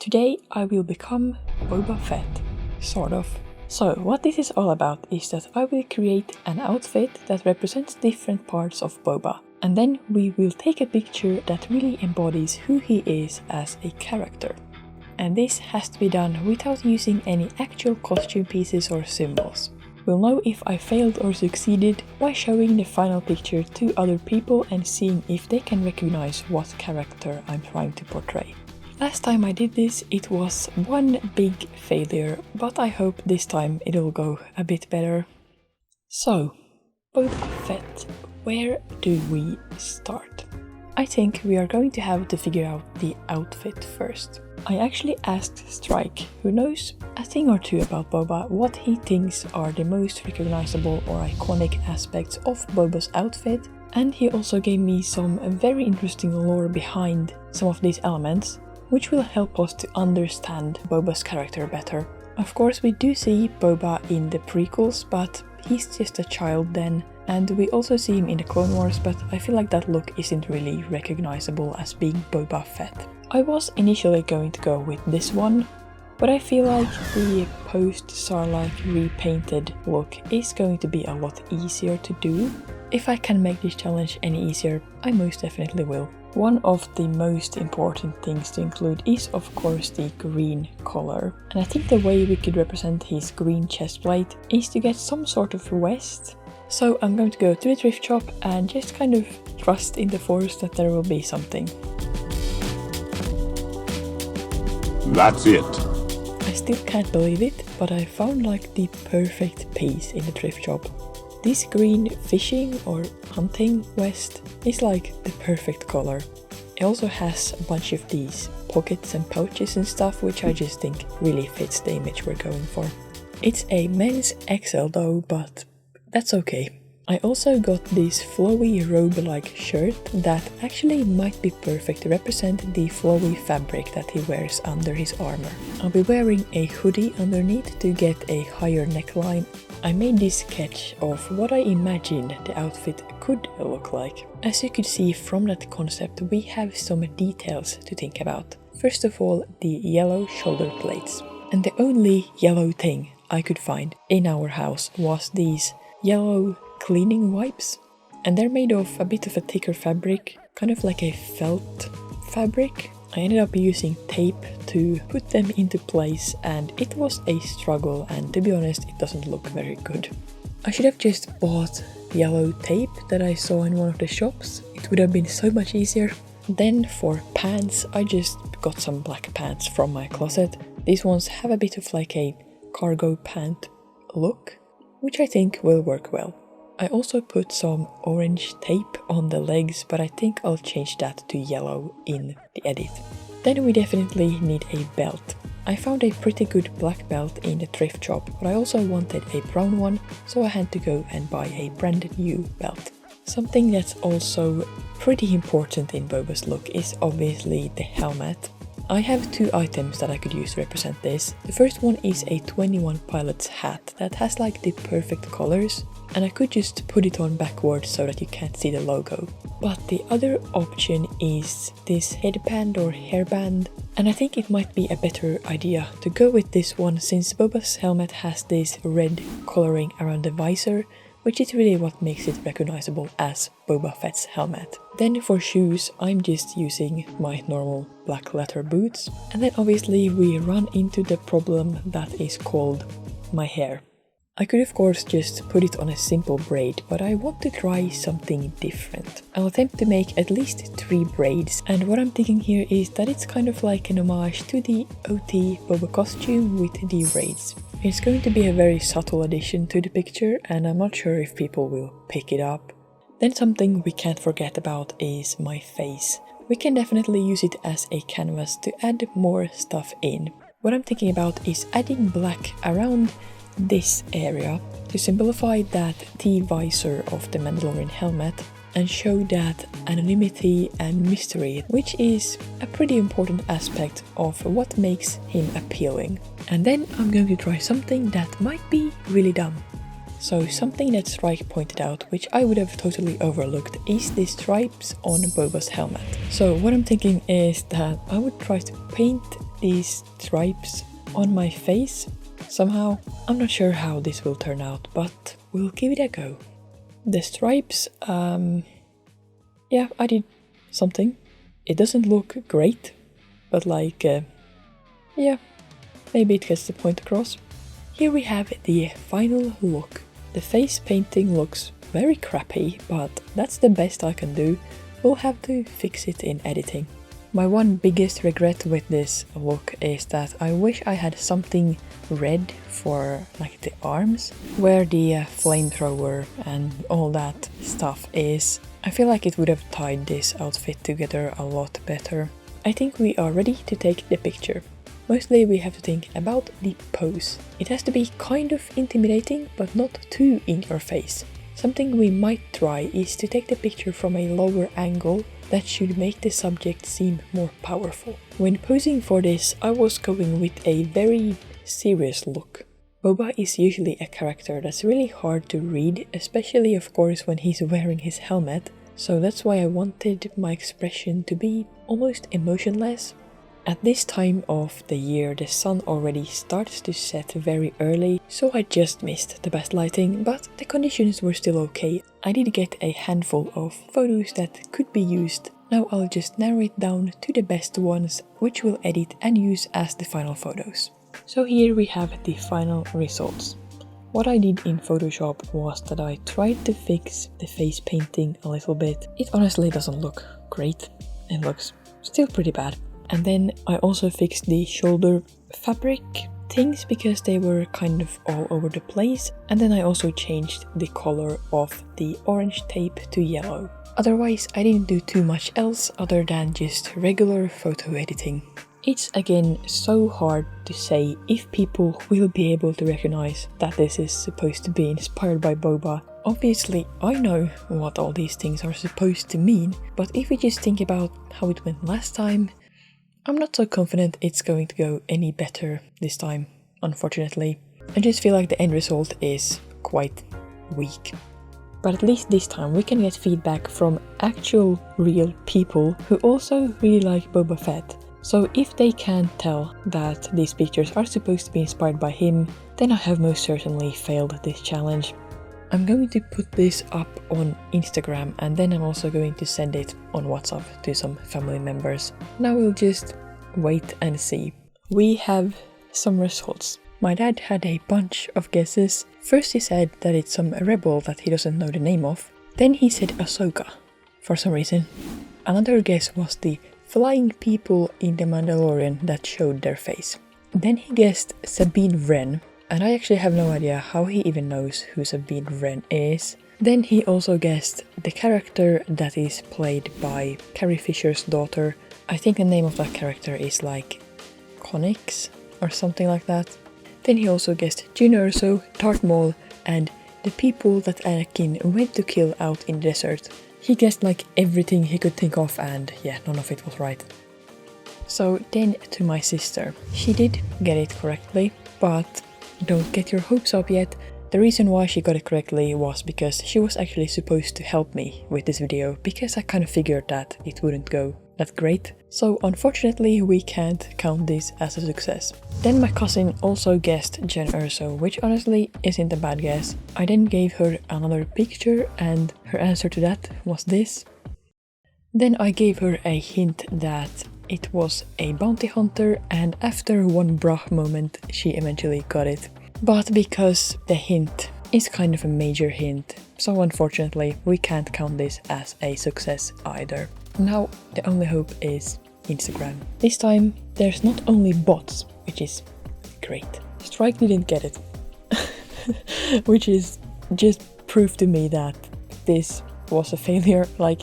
Today I will become Boba Fett, sort of. So what this is all about is that I will create an outfit that represents different parts of Boba, and then we will take a picture that really embodies who he is as a character. And this has to be done without using any actual costume pieces or symbols. We'll know if I failed or succeeded by showing the final picture to other people and seeing if they can recognize what character I'm trying to portray. Last time I did this, it was one big failure, but I hope this time it'll go a bit better. So, Boba Fett, where do we start? I think we are going to have to figure out the outfit first. I actually asked Strike, who knows a thing or two about Boba, what he thinks are the most recognizable or iconic aspects of Boba's outfit, and he also gave me some very interesting lore behind some of these elements, which will help us to understand Boba's character better. Of course, we do see Boba in the prequels, but he's just a child then, and we also see him in the Clone Wars, but I feel like that look isn't really recognizable as being Boba Fett. I was initially going to go with this one, but I feel like the post-Sarlacc repainted look is going to be a lot easier to do. If I can make this challenge any easier, I most definitely will. One of the most important things to include is of course the green color, and I think the way we could represent his green chestplate is to get some sort of vest. So I'm going to go to a thrift shop and just kind of trust in the force that there will be something. That's it. I still can't believe it, but I found like the perfect piece in the thrift shop. This green fishing or hunting vest is like the perfect color. It also has a bunch of these pockets and pouches and stuff, which I just think really fits the image we're going for. It's a men's XL though, but that's okay. I also got this flowy robe-like shirt that actually might be perfect to represent the flowy fabric that he wears under his armor. I'll be wearing a hoodie underneath to get a higher neckline. I made this sketch of what I imagined the outfit could look like. As you could see from that concept, we have some details to think about. First of all, the yellow shoulder plates. And the only yellow thing I could find in our house was these yellow cleaning wipes, and they're made of a bit of a thicker fabric, kind of like a felt fabric. I ended up using tape to put them into place, and it was a struggle, and to be honest, it doesn't look very good. I should have just bought yellow tape that I saw in one of the shops. It would have been so much easier. Then for pants, I just got some black pants from my closet. These ones have a bit of like a cargo pant look, which I think will work well. I also put some orange tape on the legs, but I think I'll change that to yellow in the edit. Then we definitely need a belt. I found a pretty good black belt in the thrift shop, but I also wanted a brown one, so I had to go and buy a brand new belt. Something that's also pretty important in Boba's look is obviously the helmet. I have two items that I could use to represent this. The first one is a 21 Pilots hat that has like the perfect colors, and I could just put it on backwards so that you can't see the logo. But the other option is this headband or hairband, and I think it might be a better idea to go with this one since Boba's helmet has this red coloring around the visor, which is really what makes it recognizable as Boba Fett's helmet. Then for shoes, I'm just using my normal black leather boots. And then obviously we run into the problem that is called my hair. I could of course just put it on a simple braid, but I want to try something different. I'll attempt to make at least 3 braids, and what I'm thinking here is that it's kind of like an homage to the OT Boba costume with the braids. It's going to be a very subtle addition to the picture, and I'm not sure if people will pick it up. Then something we can't forget about is my face. We can definitely use it as a canvas to add more stuff in. What I'm thinking about is adding black around this area to simplify that T-visor of the Mandalorian helmet and show that anonymity and mystery, which is a pretty important aspect of what makes him appealing. And then I'm going to try something that might be really dumb. So something that Strike pointed out, which I would have totally overlooked, is the stripes on Boba's helmet. So what I'm thinking is that I would try to paint these stripes on my face somehow. I'm not sure how this will turn out, but we'll give it a go. The stripes, yeah, I did something. It doesn't look great, but like, yeah, maybe it gets the point across. Here we have the final look. The face painting looks very crappy, but that's the best I can do. We'll have to fix it in editing. My one biggest regret with this look is that I wish I had something red for like the arms, where the flamethrower and all that stuff is. I feel like it would have tied this outfit together a lot better. I think we are ready to take the picture. Mostly we have to think about the pose. It has to be kind of intimidating, but not too in your face. Something we might try is to take the picture from a lower angle that should make the subject seem more powerful. When posing for this, I was going with a very serious look. Boba is usually a character that's really hard to read, especially of course when he's wearing his helmet, so that's why I wanted my expression to be almost emotionless. At this time of the year, the sun already starts to set very early, so I just missed the best lighting, but the conditions were still okay. I did get a handful of photos that could be used. Now I'll just narrow it down to the best ones, which we'll edit and use as the final photos. So here we have the final results. What I did in Photoshop was that I tried to fix the face painting a little bit. It honestly doesn't look great. It looks still pretty bad. And then I also fixed the shoulder fabric things because they were kind of all over the place. And then I also changed the color of the orange tape to yellow. Otherwise, I didn't do too much else other than just regular photo editing. It's again so hard to say if people will be able to recognize that this is supposed to be inspired by Boba. Obviously, I know what all these things are supposed to mean, but if we just think about how it went last time, I'm not so confident it's going to go any better this time, unfortunately. I just feel like the end result is quite weak. But at least this time we can get feedback from actual real people who also really like Boba Fett. So if they can't tell that these pictures are supposed to be inspired by him, then I have most certainly failed this challenge. I'm going to put this up on Instagram and then I'm also going to send it on WhatsApp to some family members. Now we'll just wait and see. We have some results. My dad had a bunch of guesses. First he said that it's some rebel that he doesn't know the name of. Then he said Ahsoka, for some reason. Another guess was the flying people in The Mandalorian that showed their face. Then he guessed Sabine Wren, and I actually have no idea how he even knows who Sabine Wren is. Then he also guessed the character that is played by Carrie Fisher's daughter. I think the name of that character is like Connix or something like that. Then he also guessed Jyn Erso, Darth Maul, and the people that Anakin went to kill out in the desert. He guessed like everything he could think of and yeah, none of it was right. So then to my sister. She did get it correctly, but don't get your hopes up yet. The reason why she got it correctly was because she was actually supposed to help me with this video, because I kind of figured that it wouldn't go that great. So unfortunately we can't count this as a success. Then my cousin also guessed Jyn Erso, which honestly isn't a bad guess. I then gave her another picture and her answer to that was this. Then I gave her a hint that it was a bounty hunter, and after one brah moment she eventually got it. But because the hint is kind of a major hint, so unfortunately we can't count this as a success either. Now the only hope is Instagram. This time there's not only bots, which is great. Strike didn't get it, which is just proof to me that this was a failure. Like,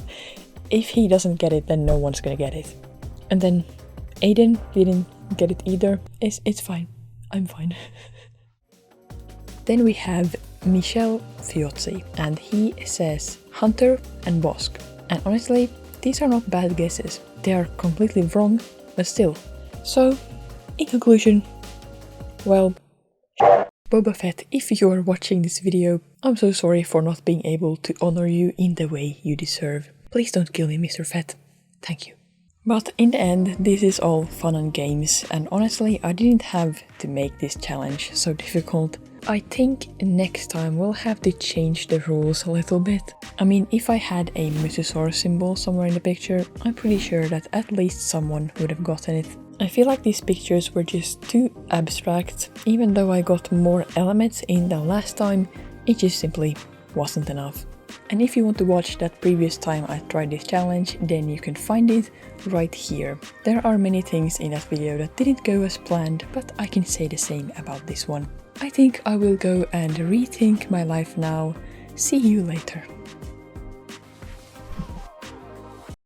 if he doesn't get it, then no one's gonna get it. And then Aiden didn't get it either. It's fine. I'm fine. Then we have Michel Fiozzi, and he says Hunter and Bossk. And honestly, these are not bad guesses. They are completely wrong, but still. So, in conclusion, well, Boba Fett, if you are watching this video, I'm so sorry for not being able to honor you in the way you deserve. Please don't kill me, Mr. Fett. Thank you. But in the end, this is all fun and games, and honestly, I didn't have to make this challenge so difficult. I think next time we'll have to change the rules a little bit. I mean, if I had a Mosasaurus symbol somewhere in the picture, I'm pretty sure that at least someone would have gotten it. I feel like these pictures were just too abstract. Even though I got more elements in than last time, it just simply wasn't enough. And if you want to watch that previous time I tried this challenge, then you can find it right here. There are many things in that video that didn't go as planned, but I can say the same about this one. I think I will go and rethink my life now. See you later.